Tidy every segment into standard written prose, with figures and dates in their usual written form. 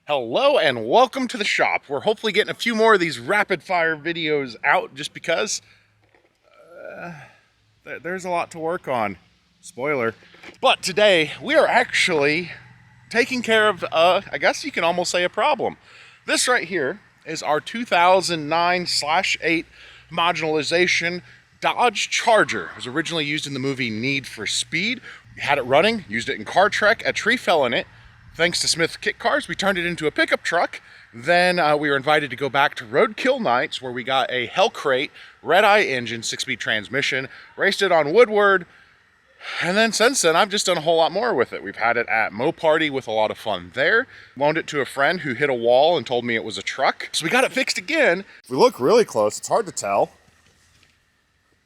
Hello and welcome to the shop. We're hopefully getting a few more of these rapid fire videos out just because there's a lot to work on. Spoiler. But today we are actually taking care of, I guess you can almost say a problem. This right here is our 2009/8 modularization Dodge Charger. It was originally used in the movie Need for Speed. We had it running, used it in Car Trek. A tree fell in it. Thanks to Smith Kit Cars, we turned it into a pickup truck. Then we were invited to go back to Roadkill Nights, where we got a Hellcat red eye engine, 6-speed transmission, raced it on Woodward, and then since then I've just done a whole lot more with it. We've had it at Mo Party with a lot of fun there. Loaned it to a friend who hit a wall and told me it was a truck. So we got it fixed again. If we look really close, it's hard to tell.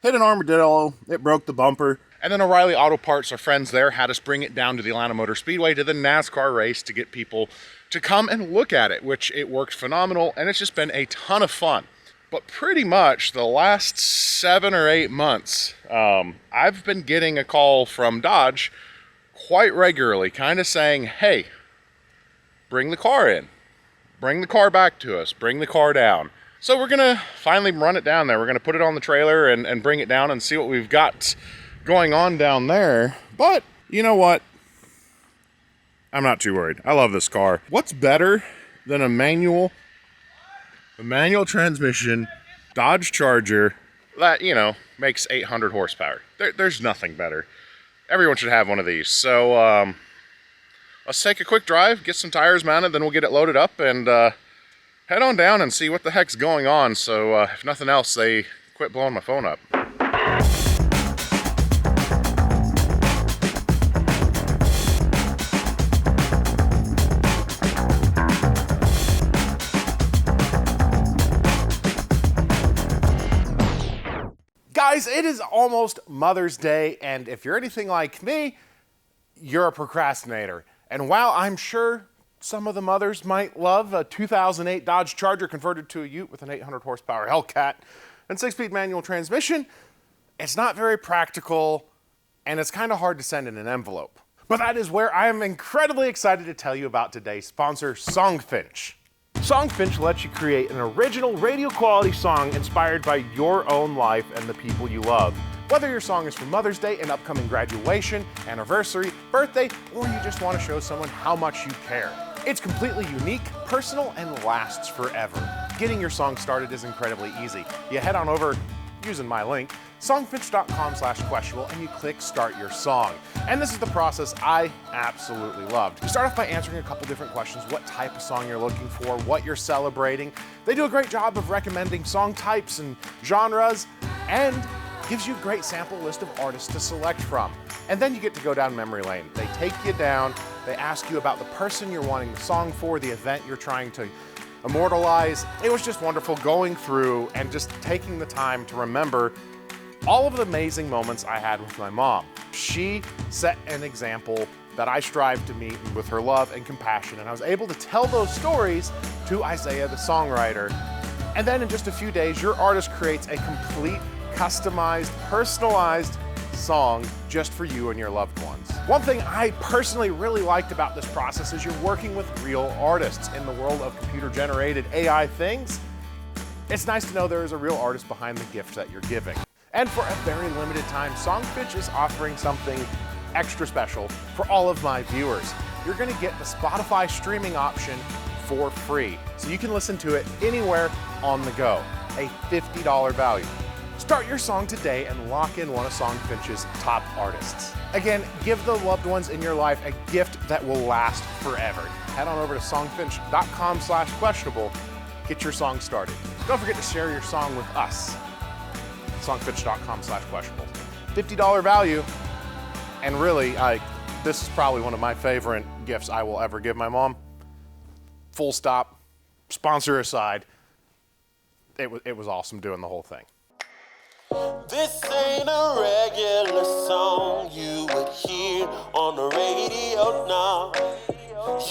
Hit an armadillo, it broke the bumper. And then O'Reilly Auto Parts, our friends there, had us bring it down to the Atlanta Motor Speedway to the NASCAR race to get people to come and look at it, which it worked phenomenal, and it's just been a ton of fun. But pretty much the last 7 or 8 months, I've been getting a call from Dodge quite regularly, kind of saying, hey, bring the car in. Bring the car back to us. Bring the car down. So we're going to finally run it down there. We're going to put it on the trailer and bring it down and see what we've got going on down there. But you know what? I'm not too worried. I love this car. What's better than a manual transmission Dodge Charger that, you know, makes 800 horsepower? There's nothing better. Everyone should have one of these. So let's take a quick drive, get some tires mounted, then we'll get it loaded up and head on down and see what the heck's going on. So if nothing else, they quit blowing my phone up. Guys, it is almost Mother's Day, and if you're anything like me, you're a procrastinator. And while I'm sure some of the mothers might love a 2008 Dodge Charger converted to a Ute with an 800 horsepower Hellcat and 6-speed manual transmission, it's not very practical, and it's kind of hard to send in an envelope. But that is where I am incredibly excited to tell you about today's sponsor, Songfinch. Songfinch lets you create an original radio quality song inspired by your own life and the people you love. Whether your song is for Mother's Day, an upcoming graduation, anniversary, birthday, or you just want to show someone how much you care. It's completely unique, personal, and lasts forever. Getting your song started is incredibly easy. You head on over, using my link, songfinch.com/questionable, and you click Start Your Song. And this is the process I absolutely loved. You start off by answering a couple different questions: what type of song you're looking for, what you're celebrating. They do a great job of recommending song types and genres, and gives you a great sample list of artists to select from. And then you get to go down memory lane. They take you down, they ask you about the person you're wanting the song for, the event you're trying to immortalize. It was just wonderful going through and just taking the time to remember all of the amazing moments I had with my mom. She set an example that I strive to meet with her love and compassion, and I was able to tell those stories to Isaiah, the songwriter. And then in just a few days, your artist creates a complete, customized, personalized song just for you and your loved ones. One thing I personally really liked about this process is you're working with real artists. In the world of computer-generated AI things, it's nice to know there is a real artist behind the gift that you're giving. And for a very limited time, Songfinch is offering something extra special for all of my viewers. You're gonna get the Spotify streaming option for free, so you can listen to it anywhere on the go, a $50 value. Start your song today and lock in one of Songfinch's top artists. Again, give the loved ones in your life a gift that will last forever. Head on over to songfinch.com/questionable, get your song started. Don't forget to share your song with us. Songfinch.com/questionable. $50 value, and really, this is probably one of my favorite gifts I will ever give my mom. Full stop, sponsor aside, it was awesome doing the whole thing. This ain't a regular song you would hear on the radio, no.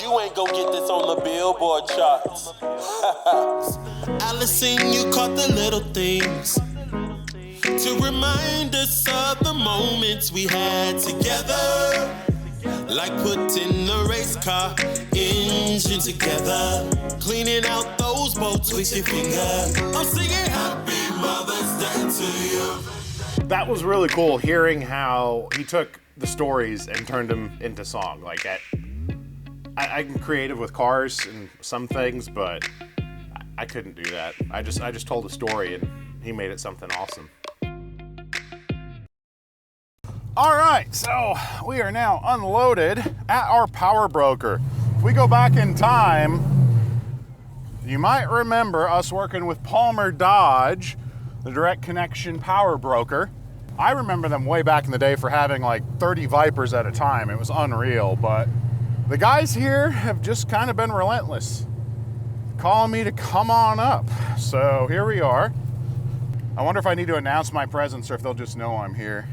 You ain't gonna get this on the Billboard charts. Allison, you caught the little things to remind us of the moments we had together. Like putting the race car in engine together, cleaning out those bolts with your finger. I'm singing Happy Mother's Day to you. That was really cool hearing how he took the stories and turned them into song. Like I'm creative with cars and some things, but I couldn't do that. I just told a story and he made it something awesome. All right, so we are now unloaded at our power broker. If we go back in time, you might remember us working with Palmer Dodge, the direct connection power broker. I remember them way back in the day for having like 30 Vipers at a time. It was unreal, but the guys here have just kind of been relentless, calling me to come on up. So here we are. I wonder if I need to announce my presence or if they'll just know I'm here.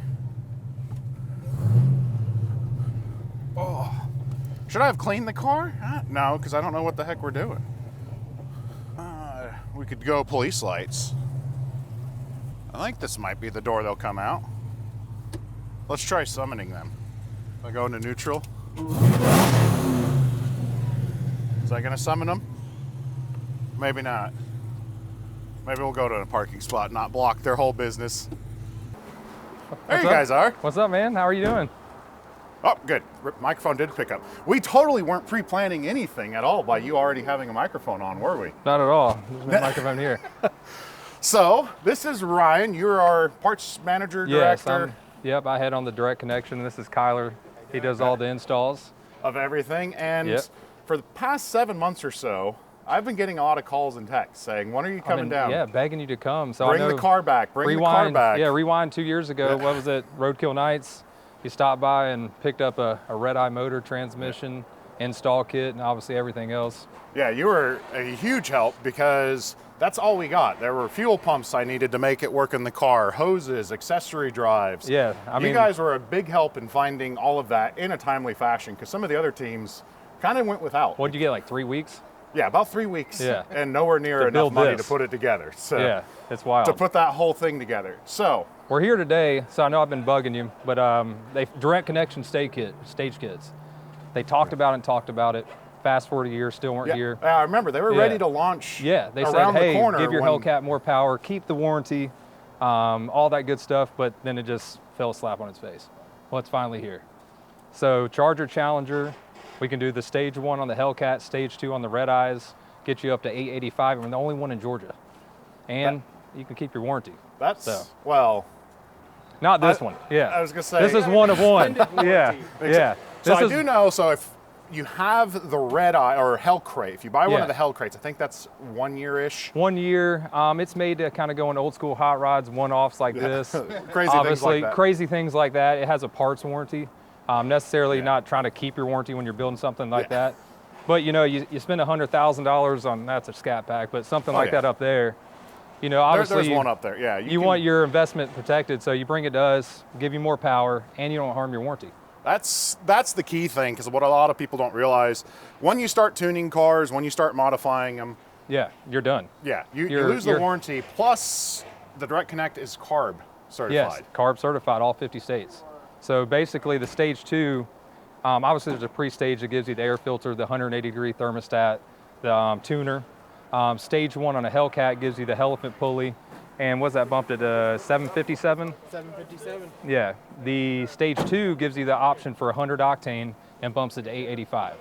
Oh. Should I have cleaned the car? No, because I don't know what the heck we're doing. We could go police lights. I think this might be the door they'll come out. Let's try summoning them. I go into neutral. Is that gonna summon them? Maybe not. Maybe we'll go to a parking spot, not block their whole business. There you guys are. What's up, man? How are you doing? Oh, good. Microphone did pick up. We totally weren't pre-planning anything at all by you already having a microphone on, were we? Not at all. There's no microphone here. So, this is Ryan. You're our parts manager, director. Yep, I head on the direct connection. This is Kyler. He does all the installs. Of everything. And for the past 7 months or so, I've been getting a lot of calls and texts saying, when are you coming down? Yeah, begging you to come. So bring the car back. Bring the car back. Yeah, rewind 2 years ago. What was it? Roadkill Nights. You stopped by and picked up a red-eye motor transmission, install kit, and obviously everything else. Yeah, you were a huge help because that's all we got. There were fuel pumps I needed to make it work in the car, hoses, accessory drives. Yeah, I mean, you guys were a big help in finding all of that in a timely fashion because some of the other teams kind of went without. What did you get, like 3 weeks? Yeah, about 3 weeks. Yeah. And nowhere near enough money to put it together. So yeah, it's wild. To put that whole thing together. So we're here today, so I know I've been bugging you, but they direct connection stage kits. They talked about it. Fast forward a year, still weren't here. I remember they were ready to launch. Yeah, they around said, hey, the corner give your Hellcat more power, keep the warranty, all that good stuff, but then it just fell a slap on its face. Well, it's finally here. So Charger Challenger, we can do the stage 1 on the Hellcat, stage 2 on the Red Eyes, get you up to 885, and we're the only one in Georgia. And you can keep your warranty. Well. Not this one, yeah. I was gonna say. This is one of one, yeah. So I do know, so if you have the Red Eye or Hell Crate, if you buy one of the Hell Crates, I think that's 1 year-ish. 1 year, it's made to kind of go in old school hot rods, one-offs like this. Crazy things like that. Crazy things like that. It has a parts warranty. Necessarily not trying to keep your warranty when you're building something like that. But you know, you spend $100,000 on, that's a scat pack, but something like that up there. You know, obviously there's one up there. Yeah, you want your investment protected, so you bring it to us, give you more power, and you don't harm your warranty. That's the key thing, because what a lot of people don't realize, when you start tuning cars, when you start modifying them, you're done. Yeah, you lose the warranty. Plus, the Direct Connect is CARB certified. Yes, CARB certified, all 50 states. So basically, the stage 2, obviously there's a pre-stage that gives you the air filter, the 180-degree thermostat, the tuner. Stage 1 on a Hellcat gives you the Elephant pulley, and what's that bumped at 757? 757. Yeah. The stage 2 gives you the option for 100 octane and bumps it to 885.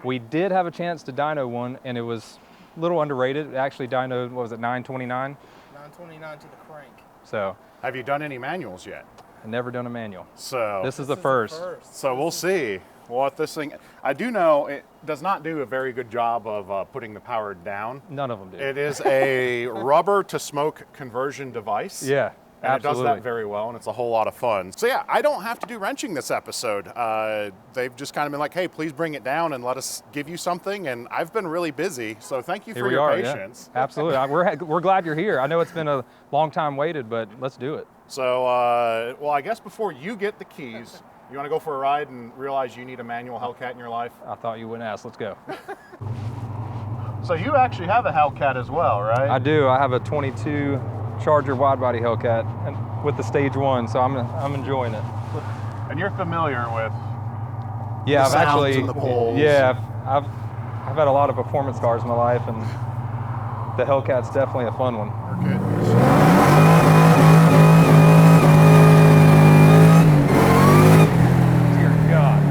We did have a chance to dyno one, and it was a little underrated. It actually dynoed, what was it, 929? 929 to the crank. So. Have you done any manuals yet? I've never done a manual. So. This is the first. So we'll see what this thing, I do know it does not do a very good job of putting the power down. None of them do. It is a rubber to smoke conversion device. Yeah, and absolutely. it does that very well, and it's a whole lot of fun. So yeah, I don't have to do wrenching this episode. They've just kind of been like, hey, please bring it down and let us give you something, and I've been really busy, so thank you for your patience. Yeah. Absolutely, we're glad you're here. I know it's been a long time waited, but let's do it. So, well, I guess before you get the keys, you want to go for a ride and realize you need a manual Hellcat in your life? I thought you wouldn't ask. Let's go. So you actually have a Hellcat as well, right? I do. I have a 22 Charger wide body Hellcat and with the stage 1, so I'm enjoying it. And you're familiar with the sounds and the pulls. Yeah, I've had a lot of performance cars in my life, and the Hellcat's definitely a fun one. We're good. Dear God.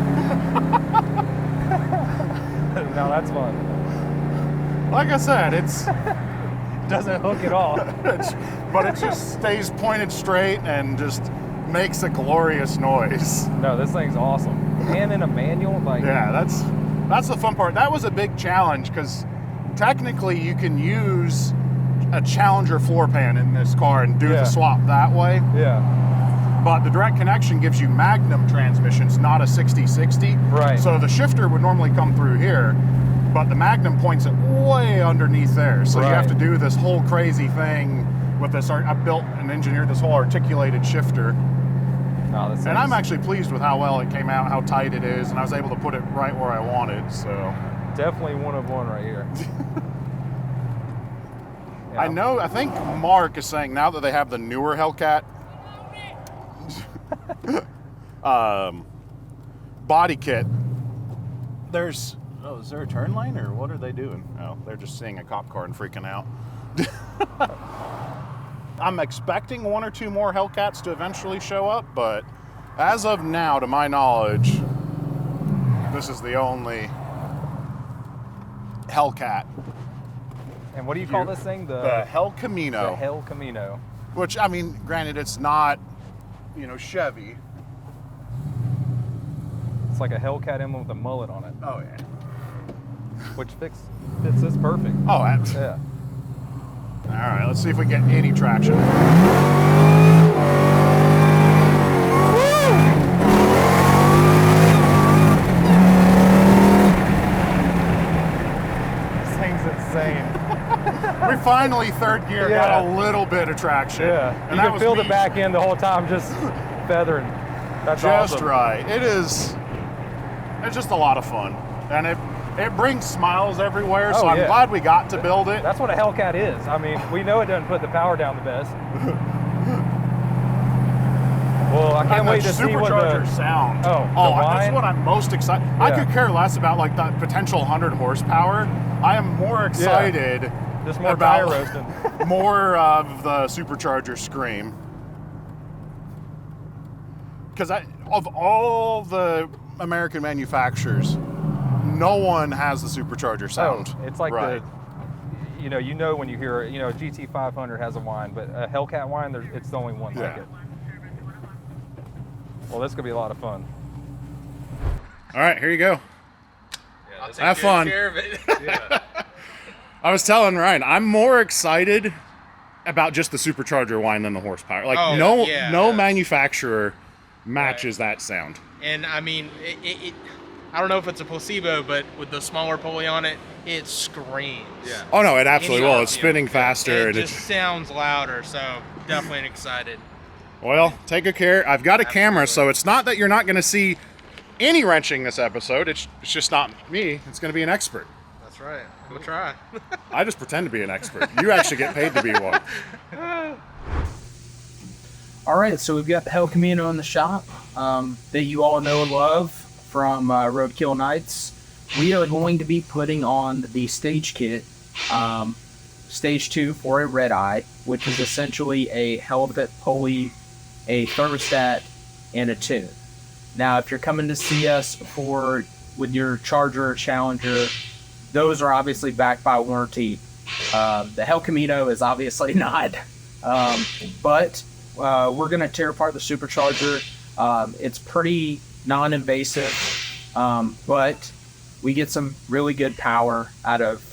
Now that's fun. Like I said, it's Doesn't hook at all. but it just stays pointed straight and just makes a glorious noise. No, this thing's awesome. And in a manual, like, Yeah, that's the fun part. That was a big challenge because technically you can use a Challenger floor pan in this car and do Yeah. the swap that way. yeah, But the direct connection gives you Magnum transmissions, not a 60/60. Right. So the shifter would normally come through here, but the Magnum points it way underneath there. So you have to Right. do this whole crazy thing with this. I built and engineered this whole articulated shifter. no, this And I'm thing's actually pleased with how well it came out, how tight it is, and I was able to put it right where I wanted. So definitely one of one right here. Yeah. I think Mark is saying now that they have the newer Hellcat body kit, is there a turn lane or what are they doing? Oh, they're just seeing a cop car and freaking out. I'm expecting one or two more Hellcats to eventually show up, but as of now, to my knowledge, this is the only Hellcat. And what do you call this thing? The Hell Camino. The Hell Camino. Which, I mean, granted, it's not, Chevy. It's like a Hellcat emblem with a mullet on it, Oh, yeah. which fits this perfect. Oh, Yeah. all right. Let's see if we get any traction. This thing's insane. We finally, third gear, got Yeah. a little bit of traction. Yeah. And You that can was feel me the back end the whole time just feathering. That's just awesome. right. It's just a lot of fun. And it brings smiles everywhere, so Oh, I'm yeah. glad we got to build it. That's what a Hellcat is. I mean, we know it doesn't put the power down the best. Well, I can't And wait the to see what supercharger the... sound. Oh, the that's whine? what I'm most excited. I Yeah. could care less about like that potential 100 horsepower. I am more excited Just more about tire roasting. more of the supercharger scream. Because of all the American manufacturers, no one has the supercharger sound. Oh, it's like right. you know when you hear, a GT500 has a whine, but a Hellcat whine, it's the only one like Yeah. it. Well, this could be a lot of fun. All right, here you go. Have fun. Yeah. I was telling Ryan, I'm more excited about just the supercharger whine than the horsepower. Like Oh, no yeah. manufacturer matches that sound. And I mean, I don't know if it's a placebo, but with the smaller pulley on it, it screams. Yeah. Oh no, it absolutely will. It's Yeah. spinning faster It and just sounds louder, so definitely excited. well, take good care. I've got a camera, Absolutely. so it's not that you're not going to see any wrenching this episode. It's just not me. It's going to be an expert. That's right. I'm gonna try. I just pretend to be an expert. You actually get paid to be one. All right, so we've got the Hell Camino in the shop that you all know and love from Roadkill Nights. We are going to be putting on the stage kit, stage 2 for a red eye, which is essentially a helmet pulley, a thermostat, and a tune. Now, if you're coming to see us with your Charger or Challenger, those are obviously backed by warranty. The Hell Camino is obviously not, but we're going to tear apart the supercharger. It's pretty non-invasive, but we get some really good power out of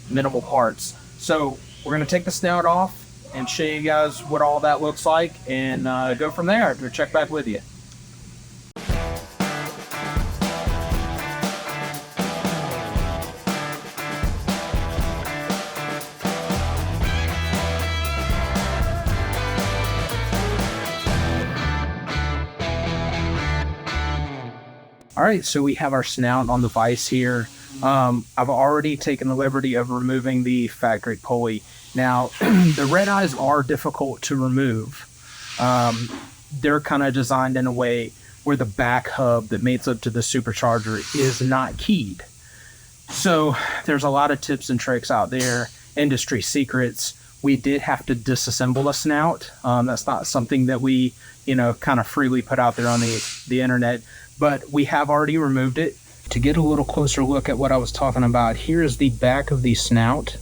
minimal parts. So we're going to take the snout off and show you guys what all that looks like and go from there. We'll check back with you. All right, so we have our snout on the vise here. I've already taken the liberty of removing the factory pulley. Now, the red eyes are difficult to remove. They're kind of designed in a way where the back hub that mates up to the supercharger is not keyed. So there's a lot of tips and tricks out there, industry secrets. We did have to disassemble a snout. That's not something that we, kind of freely put out there on the internet, but we have already removed it. To get a little closer look at what I was talking about, here is the back of the snout,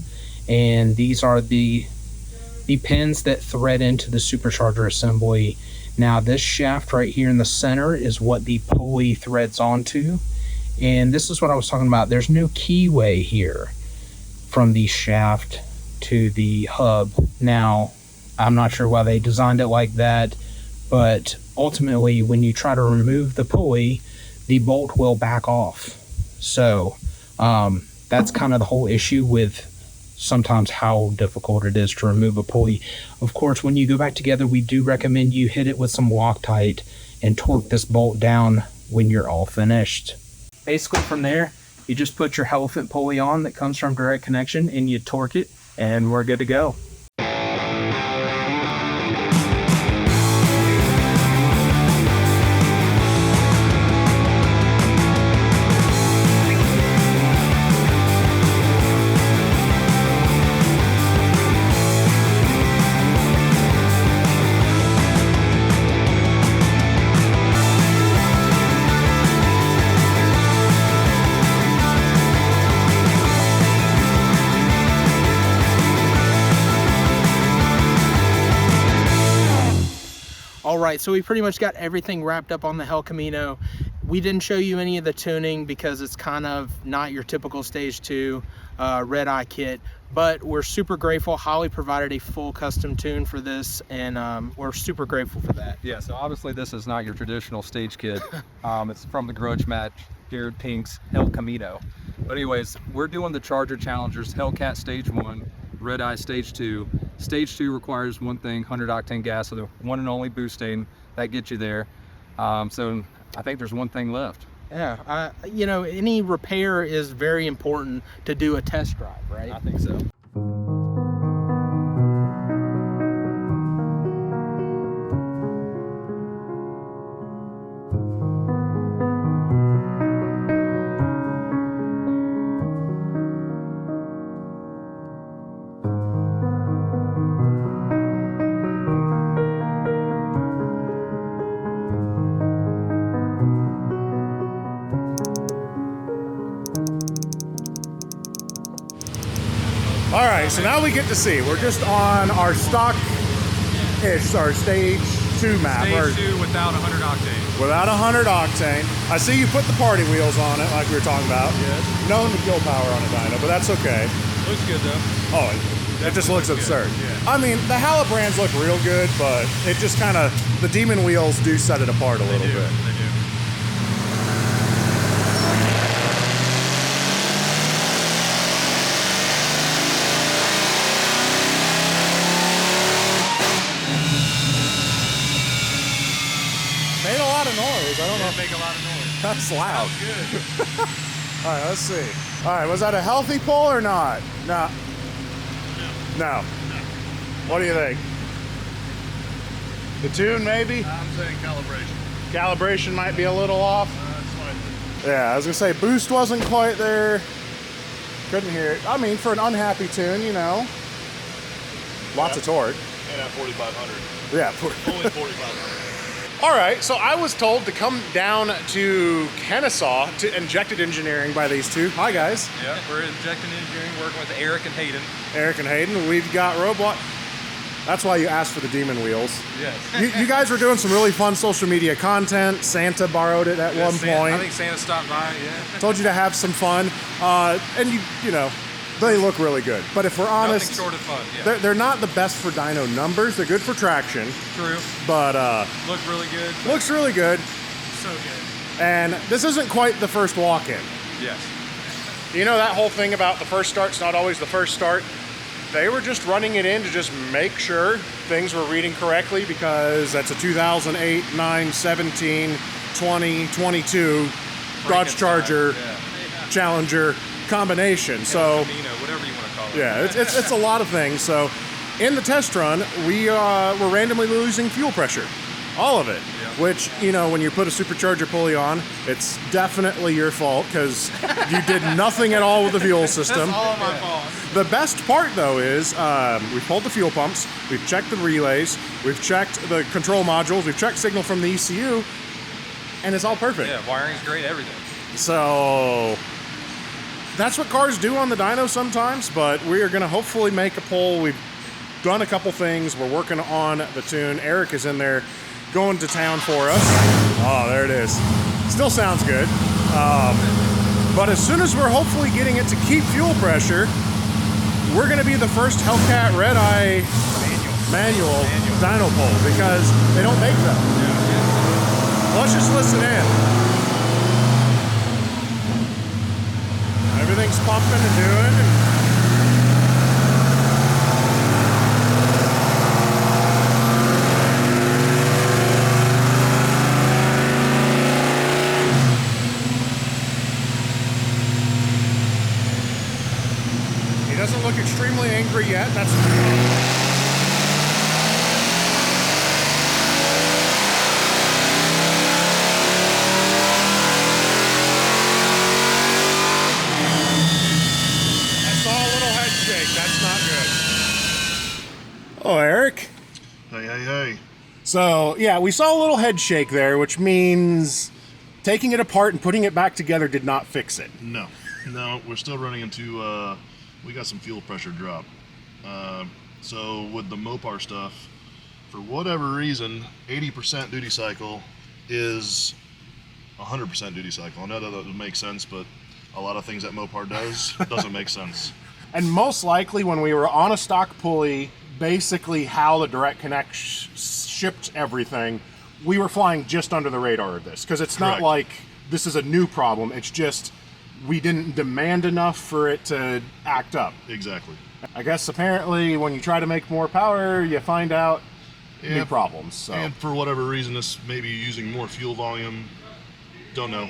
and these are the pins that thread into the supercharger assembly. Now this shaft right here in the center is what the pulley threads onto, and this is what I was talking about. There's no keyway here from the shaft to the hub. Now, I'm not sure why they designed it like that, but ultimately when you try to remove the pulley, the bolt will back off. So that's kind of the whole issue with sometimes how difficult it is to remove a pulley. Of course, when you go back together, we do recommend you hit it with some Loctite and torque this bolt down when you're all finished. Basically from there, you just put your elephant pulley on that comes from direct connection and you torque it, and we're good to go. All right, so we pretty much got everything wrapped up on the El Camino. We didn't show you any of the tuning because it's kind of not your typical stage 2 red eye kit, but we're super grateful. Holly provided a full custom tune for this, and we're super grateful for that. Yeah, so obviously this is not your traditional stage kit. It's from the Grudge Match, Jared Pink's El Camino. But anyways, we're doing the Charger Challengers Hellcat Stage 1, Red Eye Stage 2. Stage 2 requires one thing, 100 octane gas, so the one and only boosting, that gets you there. So I think there's one thing left. Yeah, any repair is very important to do a test drive, right? I think so. All right, so now we get to see. We're just on our stock-ish, our stage 2 map. Stage 2 without 100 octane. Without 100 octane. I see you put the party wheels on it, like we were talking about. Yes. Known to kill power on a dyno, but that's okay. Looks good though. Oh, it just looks absurd. Yeah. I mean, the Hala brands look real good, but it just kind of, the Demon wheels do set it apart a little bit. They do. Made a lot of noise. I don't know. Make a lot of noise. That's loud. Good. All right, let's see. All right, was that a healthy pull or not? No. No. What do you think? The tune, maybe? I'm saying calibration. Calibration might be a little off. That's fine. Yeah, I was gonna say boost wasn't quite there. Couldn't hear it. I mean, for an unhappy tune, lots of torque. And at 4,500. Yeah. Only 4,500. All right, so I was told to come down to Kennesaw to Injected Engineering by these two. Hi, guys. Yeah, we're injecting engineering, working with Eric and Hayden. Eric and Hayden. We've got RoadBlock. That's why you asked for the Demon Wheels. Yes. You guys were doing some really fun social media content. Santa borrowed it at one point. I think Santa stopped by, yeah. Told you to have some fun. And you know, they look really good. But if we're honest, Nothing short of fun, yeah. they're not the best for dyno numbers. They're good for traction. True. But Look really good. looks really good. So good. And this isn't quite the first walk-in. Yes. You know that whole thing about the first start's not always the first start? They were just running it in to just make sure things were reading correctly, because that's a 2008, 9, 17, 20, 22 Dodge Charger Challenger combination. So Camino, whatever you want to call it. yeah, it's a lot of things. So in the test run, we were randomly losing fuel pressure. All of it. Which, you know, when you put a supercharger pulley on, it's definitely your fault because you did nothing at all with the fuel system. All my fault. The best part, though, is we've pulled the fuel pumps, we've checked the relays, we've checked the control modules, we've checked signal from the ECU, and it's all perfect. Yeah, wiring's great, everything. So that's what cars do on the dyno sometimes, but we are going to hopefully make a pull. We've done a couple things. We're working on the tune. Eric is in there going to town for us. Oh, there it is. Still sounds good. But as soon as we're hopefully getting it to keep fuel pressure, we're going to be the first Hellcat Red Eye manual dyno pull because they don't make them. Let's just listen in. Everything's pumping and doing. He doesn't look extremely angry yet. That's That's not good. Oh, Eric. Hey. So, yeah, we saw a little head shake there, which means taking it apart and putting it back together did not fix it. No, we're still running into, we got some fuel pressure drop. So with the Mopar stuff, for whatever reason, 80% duty cycle is 100% duty cycle. I know that would make sense, but a lot of things that Mopar does doesn't make sense. And most likely when we were on a stock pulley, basically how the direct connect shipped everything, we were flying just under the radar of this. Because it's not like this is a new problem, it's just we didn't demand enough for it to act up. Exactly. I guess apparently when you try to make more power, you find out new problems. So. And for whatever reason, this may be using more fuel volume. Don't know.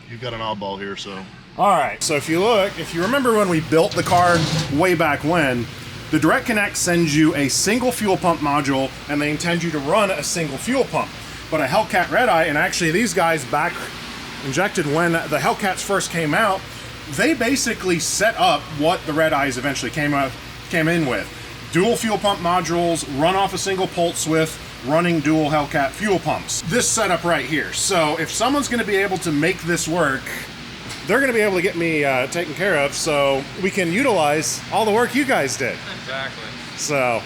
You've got an oddball here, so. All right, so if you remember when we built the car way back when, the Direct Connect sends you a single fuel pump module and they intend you to run a single fuel pump. But a Hellcat Red Eye, and actually these guys back injected when the Hellcats first came out, they basically set up what the Red Eyes eventually came in with. Dual fuel pump modules, run off a single pulse with, running dual Hellcat fuel pumps. This setup right here. So if someone's gonna be able to make this work, they're going to be able to get me taken care of so we can utilize all the work you guys did. Exactly. So,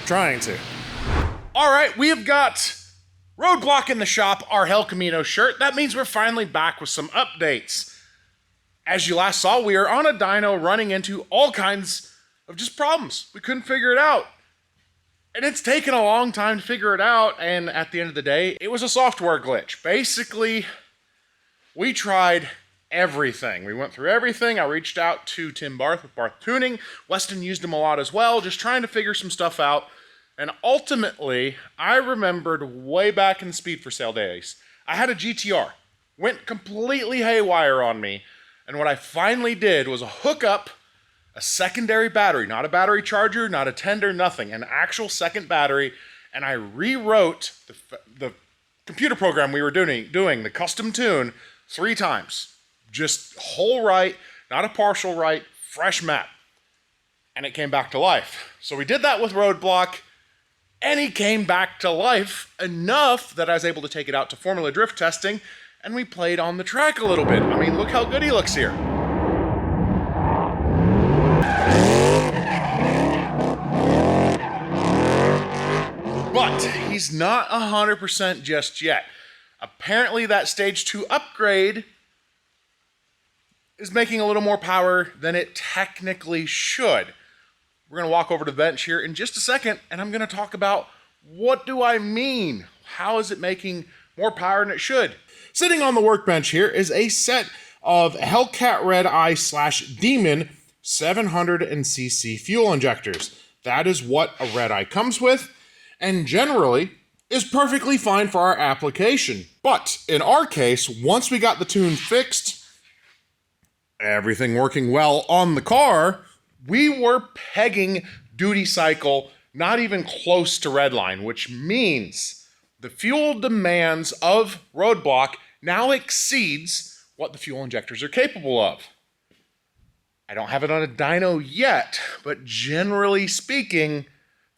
trying to. All right, we have got Roadblock in the shop, our Hell Camino shirt. That means we're finally back with some updates. As you last saw, we are on a dyno running into all kinds of just problems. We couldn't figure it out. And it's taken a long time to figure it out, and at the end of the day, it was a software glitch. Basically, we tried everything. We went through everything. I reached out to Tim Barth with Barth Tuning. Weston used him a lot as well, just trying to figure some stuff out. And ultimately, I remembered way back in the Speed for Sale days, I had a GTR. Went completely haywire on me. And what I finally did was hook up a secondary battery, not a battery charger, not a tender, nothing, an actual second battery. And I rewrote the computer program we were doing the custom tune 3 times. Just whole right, not a partial right, fresh map. And it came back to life. So we did that with Roadblock, and he came back to life enough that I was able to take it out to Formula Drift testing, and we played on the track a little bit. I mean, look how good he looks here. But he's not 100% just yet. Apparently that stage 2 upgrade is making a little more power than it technically should. We're going to walk over to the bench here in just a second, and I'm going to talk about what do I mean? How is it making more power than it should? Sitting on the workbench here is a set of Hellcat Red Eye / Demon 700cc fuel injectors. That is what a Red Eye comes with, and generally is perfectly fine for our application. But in our case, once we got the tune fixed, everything working well on the car, we were pegging duty cycle not even close to redline, which means the fuel demands of RoadBlock now exceeds what the fuel injectors are capable of. I don't have it on a dyno yet, but generally speaking,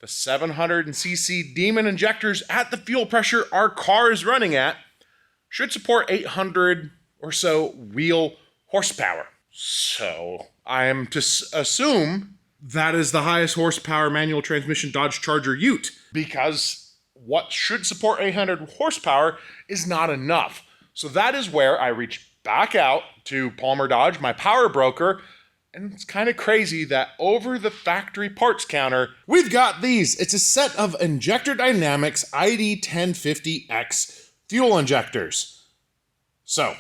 the 700cc Demon injectors at the fuel pressure our car is running at should support 800 or so wheel horsepower. So I am to assume that is the highest horsepower manual transmission Dodge Charger Ute, because what should support 800 horsepower is not enough. So that is where I reach back out to Palmer Dodge, my power broker, and it's kind of crazy that over the factory parts counter, we've got these. It's a set of Injector Dynamics ID 1050X fuel injectors. So,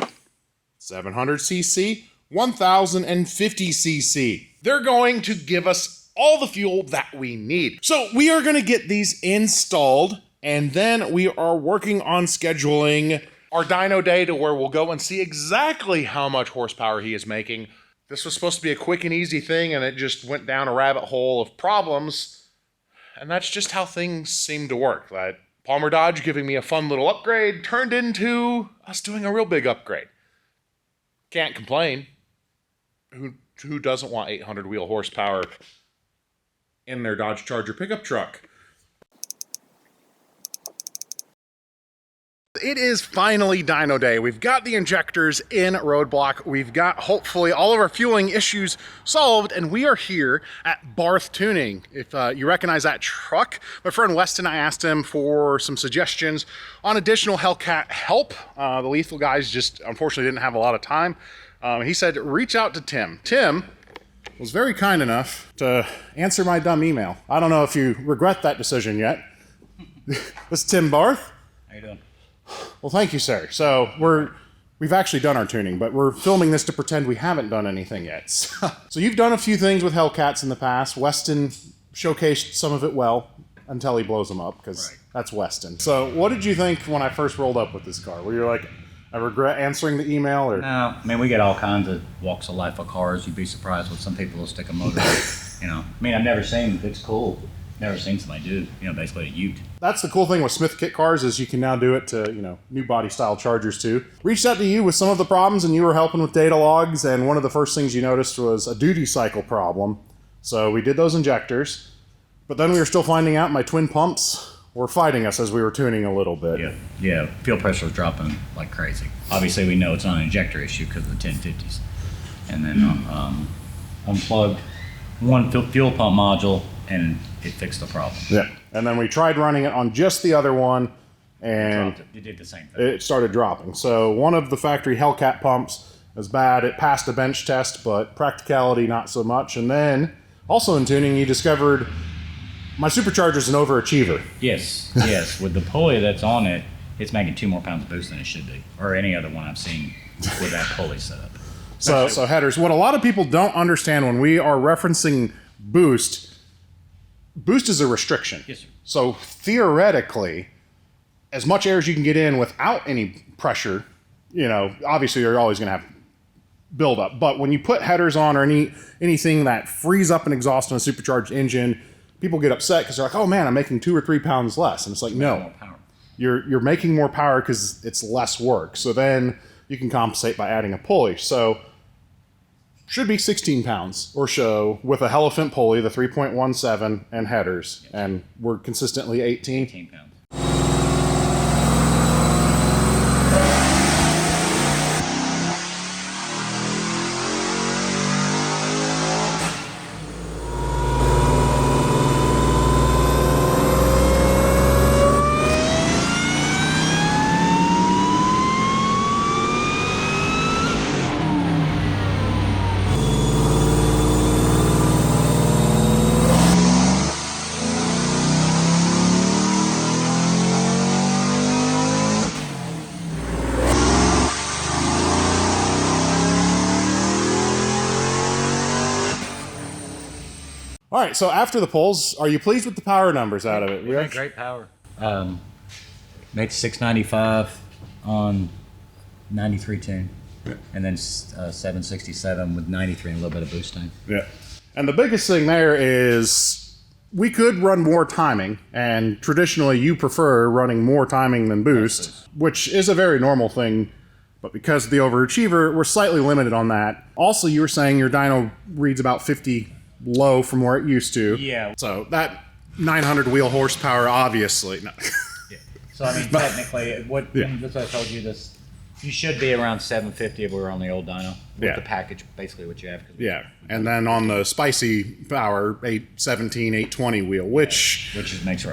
700cc, 1050cc. They're going to give us all the fuel that we need. So we are going to get these installed, and then we are working on scheduling our dyno day to where we'll go and see exactly how much horsepower he is making. This was supposed to be a quick and easy thing, and it just went down a rabbit hole of problems. And that's just how things seem to work. That Palmer Dodge giving me a fun little upgrade turned into us doing a real big upgrade. Can't complain. Who doesn't want 800 wheel horsepower in their Dodge Charger pickup truck? It is finally dyno day. We've got the injectors in RoadBlock. We've got, hopefully, all of our fueling issues solved, and we are here at Barth Tuning. If you recognize that truck, my friend Weston, I asked him for some suggestions on additional Hellcat help. The Lethal guys just, unfortunately, didn't have a lot of time. He said, reach out to Tim. Tim was very kind enough to answer my dumb email. I don't know if you regret that decision yet. This is Tim Barth. How you doing? Well, thank you, sir. So we've actually done our tuning, but we're filming this to pretend we haven't done anything yet. So you've done a few things with Hellcats in the past. Weston showcased some of it well until he blows them up, because that's Weston. So what did you think when I first rolled up with this car? Were you like, I regret answering the email? Or No, I mean, we get all kinds of walks of life of cars. You'd be surprised what some people will stick a motor in. I mean, I've never seen, it's cool. Never seen somebody do, basically a ute. That's the cool thing with Smith Kit cars, is you can now do it to, new body style Chargers too. Reached out to you with some of the problems, and you were helping with data logs, and one of the first things you noticed was a duty cycle problem. So we did those injectors, but then we were still finding out my twin pumps were fighting us as we were tuning a little bit. Yeah, fuel pressure was dropping like crazy. Obviously, we know it's not an injector issue because of the 1050s. And then unplugged one fuel pump module, and it fixed the problem. Yeah, and then we tried running it on just the other one, and It did the same thing. it started dropping. So one of the factory Hellcat pumps was bad. It passed a bench test, but practicality not so much. And then, also in tuning, you discovered my supercharger's an overachiever. Yes. With the pulley that's on it, it's making 2 more pounds of boost than it should be, or any other one I've seen with that pulley setup. So headers, what a lot of people don't understand when we are referencing boost is a restriction. Yes, sir. So theoretically, as much air as you can get in without any pressure, obviously you're always going to have buildup. But when you put headers on, or anything that frees up an exhaust on a supercharged engine, people get upset because they're like, oh man, I'm making 2 or 3 pounds less. And it's like, no, you're making more power because it's less work. So then you can compensate by adding a pulley. So should be 16 pounds or so with a Hellcat pulley, the 3.17, and headers. And we're consistently 18. 18 pounds. All right, so after the polls, are you pleased with the power numbers out of it? We had great power. Made 695 on 93 tune, and then 767 with 93 and a little bit of boost time. Yeah. And the biggest thing there is we could run more timing, and traditionally you prefer running more timing than boost, which is a very normal thing, but because of the overachiever, we're slightly limited on that. Also, you were saying your dyno reads about 50 low from where it used to. Yeah. So that 900 wheel horsepower, obviously. No. Yeah. So I mean, technically, that's what I told you. This you should be around 750 if we were on the old dyno with the package, basically what you have. Yeah, and then on the spicy power 817, 820 wheel, which makes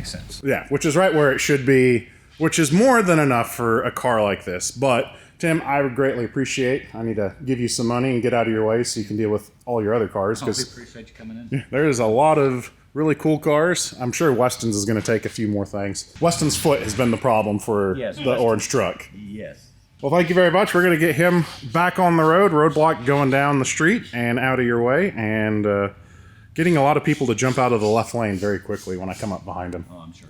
sense. Yeah, which is right where it should be, which is more than enough for a car like this. But Tim, I would greatly appreciate. I need to give you some money and get out of your way so you can deal with all your other cars. I appreciate you coming in. There is a lot of really cool cars. I'm sure Weston's is going to take a few more things. Weston's foot has been the problem for the orange truck. Yes. Well, thank you very much. We're going to get him back on the road, roadblock going down the street and out of your way, and getting a lot of people to jump out of the left lane very quickly when I come up behind him. Oh, I'm sure.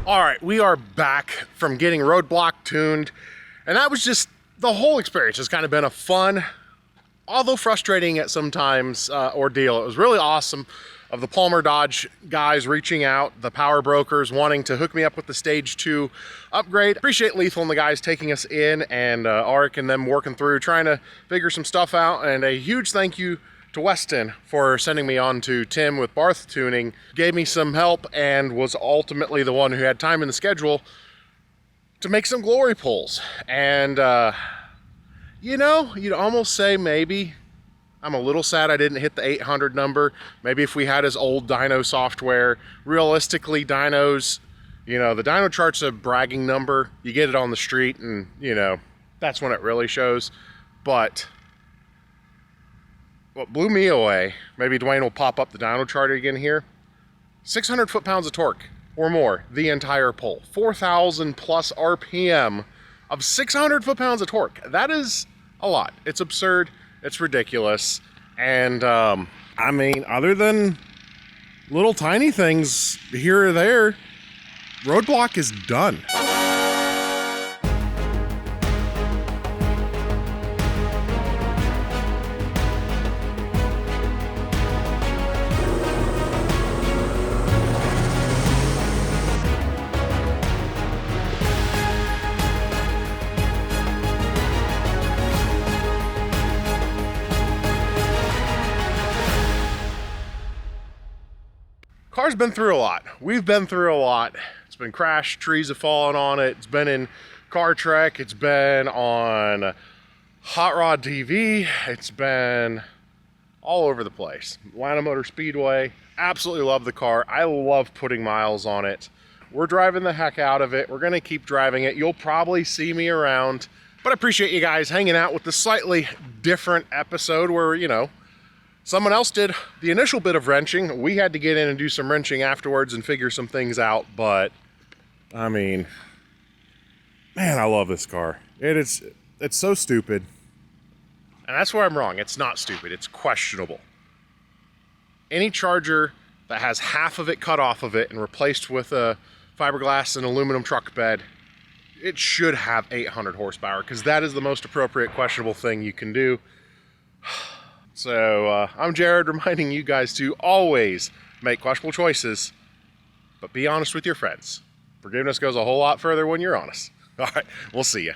All right, we are back from getting roadblock tuned, and that was just, the whole experience has kind of been a fun, although frustrating at sometimes, ordeal. It was really awesome of the Palmer Dodge guys reaching out, the power brokers wanting to hook me up with the Stage 2 upgrade. Appreciate Lethal and the guys taking us in, and Arik and them working through, trying to figure some stuff out, and a huge thank you to Westen for sending me on to Tim with Barth Tuning. Gave me some help and was ultimately the one who had time in the schedule to make some glory pulls. And you know, you'd almost say maybe I'm a little sad I didn't hit the 800 number. Maybe if we had his old dyno software. Realistically, dynos, you know, the dyno chart's a bragging number. You get it on the street and, you know, that's when it really shows. But what blew me away, maybe Dwayne will pop up the dyno chart again here, 600 foot-pounds of torque or more the entire pull. 4,000 plus RPM of 600 foot-pounds of torque. That is a lot. It's absurd. It's ridiculous. And I mean, other than little tiny things here or there, roadblock is done. Car's been through a lot. We've been through a lot. It's been crashed, trees have fallen on it. It's been in Car Trek. It's been on Hot Rod TV. It's been all over the place. Atlanta Motor Speedway. Absolutely love the car. I love putting miles on it. We're driving the heck out of it. We're gonna keep driving it. You'll probably see me around, but I appreciate you guys hanging out with the slightly different episode where, you know, someone else did the initial bit of wrenching. We had to get in and do some wrenching afterwards and figure some things out, but I mean, man, I love this car. It's so stupid. And that's where I'm wrong. It's not stupid. It's questionable. Any Charger that has half of it cut off of it and replaced with a fiberglass and aluminum truck bed, it should have 800 horsepower because that is the most appropriate questionable thing you can do. So I'm Jared, reminding you guys to always make questionable choices, but be honest with your friends. Forgiveness goes a whole lot further when you're honest. All right, we'll see you.